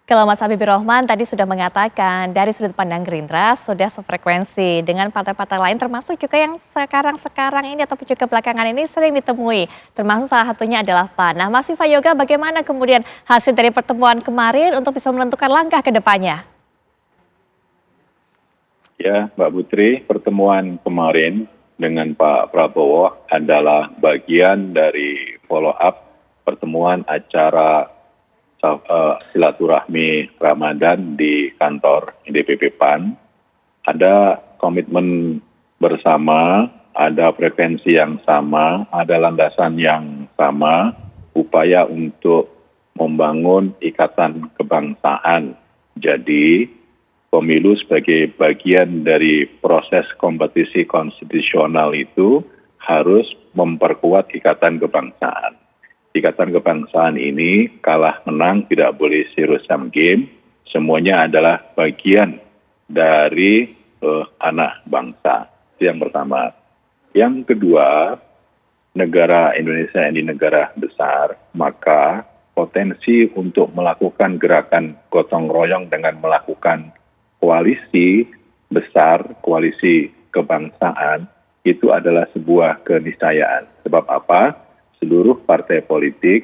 Kalau Mas Habibur Rahman tadi sudah mengatakan dari sudut pandang Gerindra sudah sefrekuensi dengan partai-partai lain termasuk juga yang sekarang ini ataupun juga belakangan ini sering ditemui. Termasuk salah satunya adalah PAN. Nah Mas Viva Yoga bagaimana kemudian hasil dari pertemuan kemarin untuk bisa menentukan langkah ke depannya? Ya Mbak Putri, pertemuan kemarin dengan Pak Prabowo adalah bagian dari follow up pertemuan acara silaturahmi Ramadan di kantor DPP PAN. Ada komitmen bersama, ada frekuensi yang sama, ada landasan yang sama, upaya untuk membangun ikatan kebangsaan. Jadi pemilu sebagai bagian dari proses kompetisi konstitusional itu harus memperkuat ikatan kebangsaan. Ikatan kebangsaan ini kalah menang tidak boleh zero sum game, semuanya adalah bagian dari anak bangsa. Itu yang pertama. Yang kedua, negara Indonesia ini negara besar, maka potensi untuk melakukan gerakan gotong royong dengan melakukan koalisi besar, koalisi kebangsaan, itu adalah sebuah keniscayaan. Sebab apa? Seluruh partai politik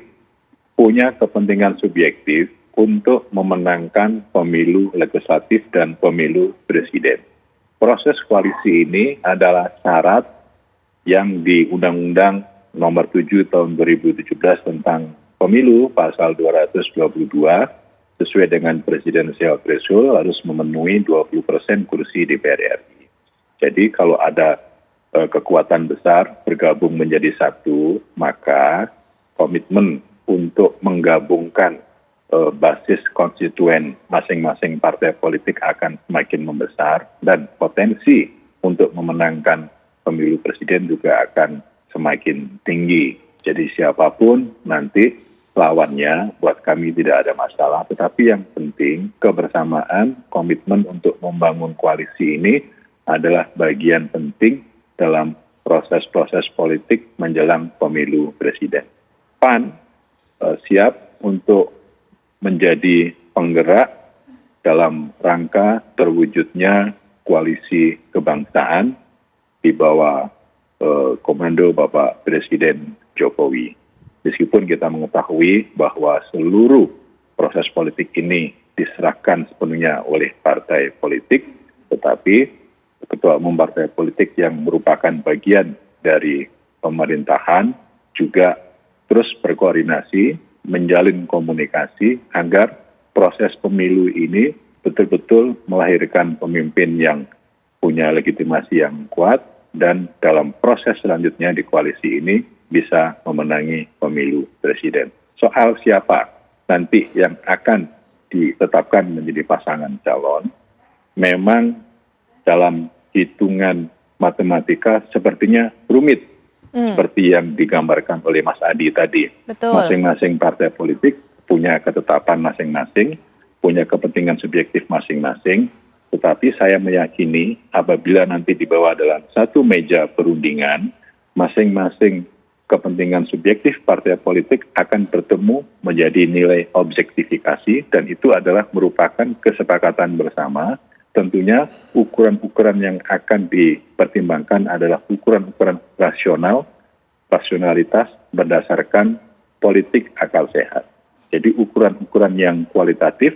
punya kepentingan subjektif untuk memenangkan pemilu legislatif dan pemilu presiden. Proses koalisi ini adalah syarat yang di Undang-Undang Nomor 7 Tahun 2017 tentang Pemilu Pasal 222 sesuai dengan presidensial threshold harus memenuhi 20% kursi DPR RI. Jadi kalau ada kekuatan besar bergabung menjadi satu, maka komitmen untuk menggabungkan basis konstituen masing-masing partai politik akan semakin membesar dan potensi untuk memenangkan pemilu presiden juga akan semakin tinggi. Jadi siapapun nanti lawannya buat kami tidak ada masalah, tetapi yang penting kebersamaan, komitmen untuk membangun koalisi ini adalah bagian penting dalam proses-proses politik menjelang pemilu presiden. PAN siap untuk menjadi penggerak dalam rangka terwujudnya koalisi kebangsaan di bawah komando Bapak Presiden Jokowi. Meskipun kita mengetahui bahwa seluruh proses politik ini diserahkan sepenuhnya oleh partai politik, tetapi ketua umum partai politik yang merupakan bagian dari pemerintahan juga terus berkoordinasi, menjalin komunikasi agar proses pemilu ini betul-betul melahirkan pemimpin yang punya legitimasi yang kuat dan dalam proses selanjutnya di koalisi ini bisa memenangi pemilu presiden. Soal siapa nanti yang akan ditetapkan menjadi pasangan calon, memang dalam hitungan matematika sepertinya rumit, seperti yang digambarkan oleh Mas Adi tadi. Betul. Masing-masing partai politik punya ketetapan masing-masing, punya kepentingan subjektif masing-masing, tetapi saya meyakini apabila nanti dibawa dalam satu meja perundingan, masing-masing kepentingan subjektif partai politik akan bertemu menjadi nilai objektifikasi dan itu adalah merupakan kesepakatan bersama. Tentunya ukuran-ukuran yang akan dipertimbangkan adalah ukuran-ukuran rasionalitas berdasarkan politik akal sehat. Jadi ukuran-ukuran yang kualitatif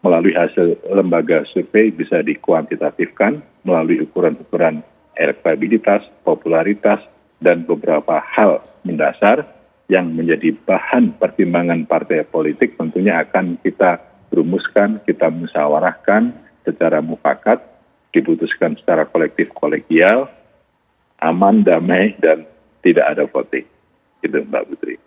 melalui hasil lembaga survei bisa dikuantitatifkan melalui ukuran-ukuran elektabilitas, popularitas, dan beberapa hal mendasar yang menjadi bahan pertimbangan partai politik tentunya akan kita rumuskan, kita musyawarahkan secara mufakat, diputuskan secara kolektif kolegial, aman, damai, dan tidak ada voting. Itu Mbak Putri.